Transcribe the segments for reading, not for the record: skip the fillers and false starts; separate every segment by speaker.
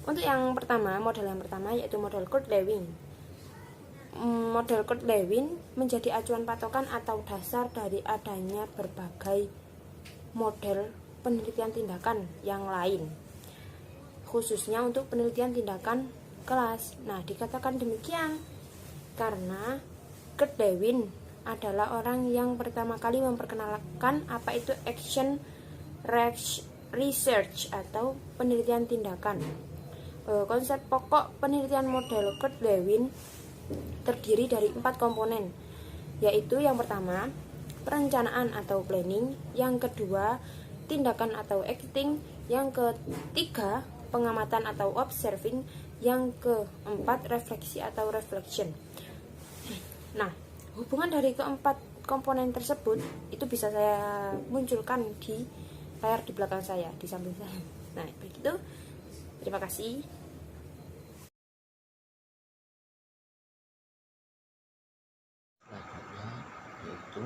Speaker 1: Untuk yang pertama, model yang pertama yaitu model Kurt-Lewin. Model Kurt-Lewin menjadi acuan patokan atau dasar dari adanya berbagai model penelitian tindakan yang lain, khususnya untuk penelitian tindakan kelas. Nah, dikatakan demikian karena Kurt-Lewin adalah orang yang pertama kali memperkenalkan apa itu action research atau penelitian tindakan. Konsep pokok penelitian model Kurt-Lewin terdiri dari 4 komponen, yaitu yang pertama, perencanaan atau planning, yang kedua, tindakan atau acting, yang ketiga, pengamatan atau observing, yang keempat, refleksi atau reflection. Nah, hubungan dari keempat komponen tersebut itu bisa saya munculkan di layar di belakang saya, di samping saya. Nah, begitu. Terima kasih.
Speaker 2: Selanjutnya yaitu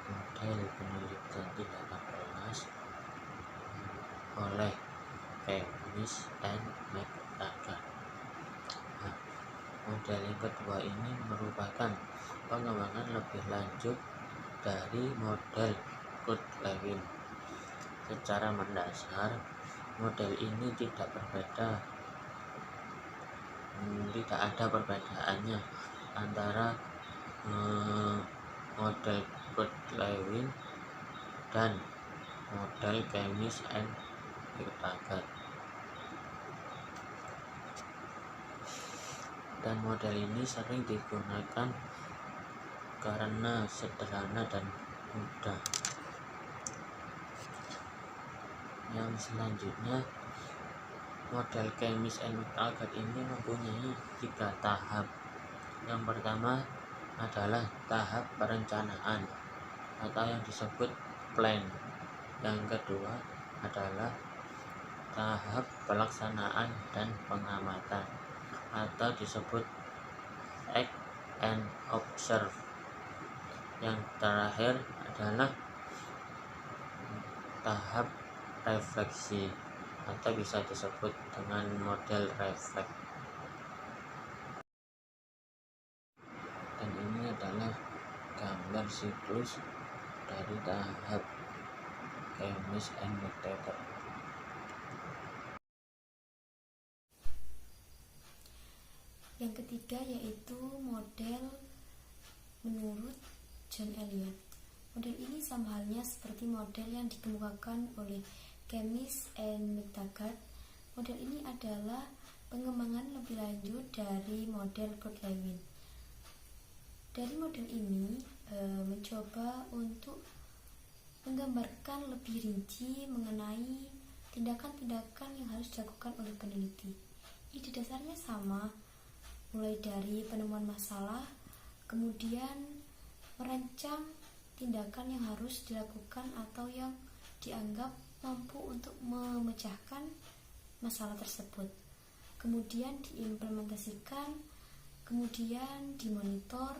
Speaker 2: model penelitian tindakan kelas oleh Camis and McTaggart. Nah, model yang kedua ini merupakan pengembangan lebih lanjut dari model Kurt-Lewin. Secara mendasar, model ini tidak ada perbedaannya antara model Kurt-Lewin dan model Camis and McTaggart. Dan model ini sering digunakan karena sederhana dan mudah. Yang selanjutnya, model Camis and McTaggart ini mempunyai 3 tahap. Yang pertama adalah tahap perencanaan atau yang disebut plan. Yang kedua adalah tahap pelaksanaan dan pengamatan atau disebut act and observe. Yang terakhir adalah tahap refleksi atau bisa disebut dengan model refleks. Dan ini adalah gambar siklus dari tahap Camis and McTaggart.
Speaker 1: Yang ketiga yaitu model menurut John Elliott. Model ini sama halnya seperti model yang dikemukakan oleh Camis and McTaggart. Model ini adalah pengembangan lebih lanjut dari model Kurt-Lewin. Dari model ini mencoba untuk menggambarkan lebih rinci mengenai tindakan-tindakan yang harus dilakukan oleh peneliti. Ide dasarnya sama, mulai dari penemuan masalah, kemudian merancang tindakan yang harus dilakukan atau yang dianggap mampu untuk memecahkan masalah tersebut, kemudian diimplementasikan, kemudian dimonitor,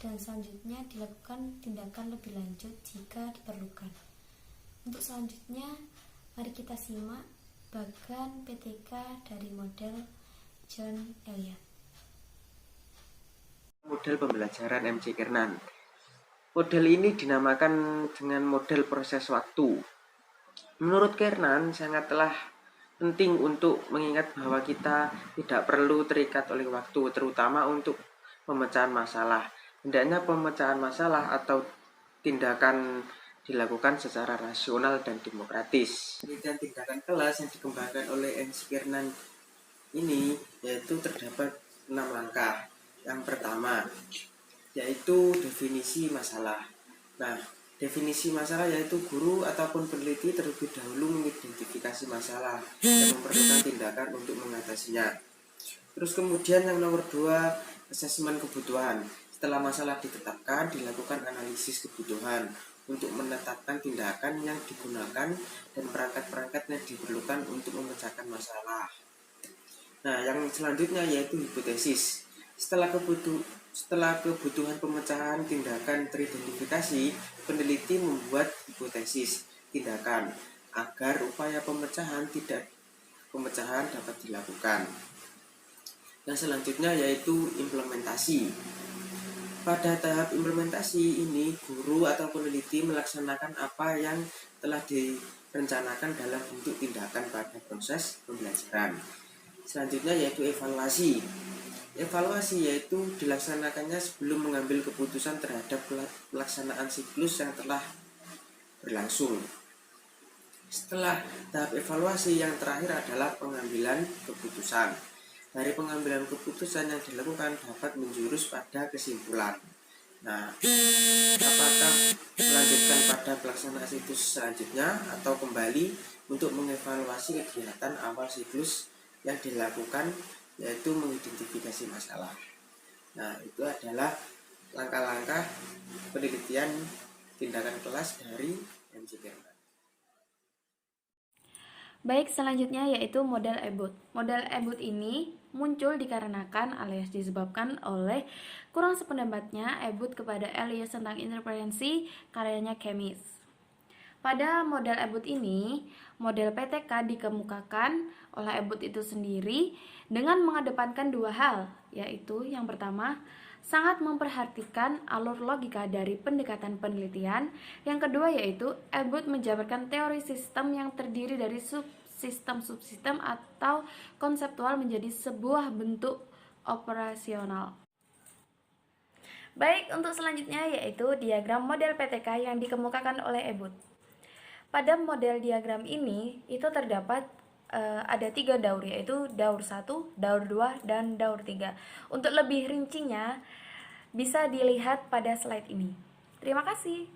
Speaker 1: dan selanjutnya dilakukan tindakan lebih lanjut jika diperlukan. Untuk selanjutnya, mari kita simak bagan PTK dari model John Elliott.
Speaker 3: Model pembelajaran MC Kiernan. Model ini dinamakan dengan model proses waktu. Menurut Kiernan, sangatlah penting untuk mengingat bahwa kita tidak perlu terikat oleh waktu, terutama untuk pemecahan masalah. Hendaknya pemecahan masalah atau tindakan dilakukan secara rasional dan demokratis. Penelitian tindakan kelas yang dikembangkan oleh MC Kiernan ini yaitu terdapat 6 langkah. Yang pertama yaitu definisi masalah. Nah, definisi masalah yaitu guru ataupun peneliti terlebih dahulu mengidentifikasi masalah dan memerlukan tindakan untuk mengatasinya. Terus kemudian yang nomor 2, asesmen kebutuhan. Setelah masalah ditetapkan, dilakukan analisis kebutuhan untuk menetapkan tindakan yang digunakan dan perangkat-perangkat yang diperlukan untuk memecahkan masalah. Nah, yang selanjutnya yaitu hipotesis. Setelah kebutuhan pemecahan tindakan teridentifikasi, peneliti membuat hipotesis tindakan agar upaya pemecahan tidak pemecahan dapat dilakukan. Yang selanjutnya yaitu implementasi. Pada tahap implementasi ini, guru atau peneliti melaksanakan apa yang telah direncanakan dalam bentuk tindakan pada proses pembelajaran. Selanjutnya yaitu evaluasi. Evaluasi yaitu dilaksanakannya sebelum mengambil keputusan terhadap pelaksanaan siklus yang telah berlangsung. Setelah tahap evaluasi, yang terakhir adalah pengambilan keputusan. Dari pengambilan keputusan yang dilakukan dapat menjurus pada kesimpulan. Nah, apakah melanjutkan pada pelaksanaan siklus selanjutnya atau kembali untuk mengevaluasi kegiatan awal siklus yang dilakukan, yaitu mengidentifikasi masalah. Nah, itu adalah langkah-langkah penelitian tindakan kelas dari MC Kernand.
Speaker 1: Baik, selanjutnya yaitu model Ebut. Model Ebut ini muncul dikarenakan alias disebabkan oleh kurang sependapatnya Ebut kepada Elias tentang interferensi karyanya Kemis. Pada model Ebut ini, model PTK dikemukakan oleh Ebut itu sendiri dengan mengedepankan dua hal, yaitu yang pertama, sangat memperhatikan alur logika dari pendekatan penelitian. Yang kedua yaitu Ebut menjabarkan teori sistem yang terdiri dari subsistem atau konseptual menjadi sebuah bentuk operasional. Baik, untuk selanjutnya yaitu diagram model PTK yang dikemukakan oleh Ebut. Pada model diagram ini itu terdapat ada 3 daur, yaitu daur 1, daur 2, dan daur 3. Untuk lebih rincinya bisa dilihat pada slide ini. Terima kasih.